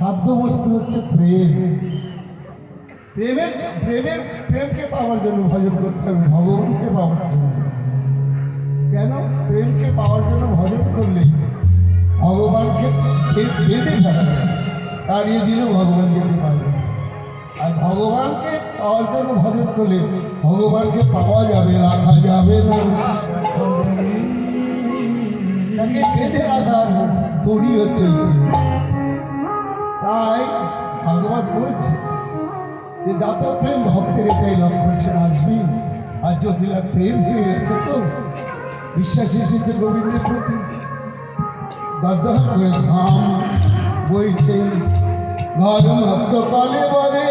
খাদ্য বস্তু হচ্ছে প্রেম। প্রেমকে পাওয়ার জন্য ভজন করতে হবে, ভগবানকে পাওয়ার জন্য। কেন? প্রেমকে পাওয়ার জন্য ভজন করলে ভগবানকে বেঁধে ফেলা যায়, তাড়িয়ে দিলেও ভগবান যেতে পারবে। আর ভগবানকে পাওয়ার জন্য ভজন করলে ভগবানকে পাওয়া যাবে, রাখা যাবে না। তাকে বেঁধে রাখার তৈরি হচ্ছে। তাই ভাগবত বলছে যে যত প্রেম ভক্তের, এটাই লক্ষণ, সে আসবি। আর জটিলা প্রেম হয়ে গেছে, তো বিশ্বাস এসেছে গোবিন্দের প্রতি, দরদর করে ঘাম বইছে। ঘর ভক্ত কালে বলে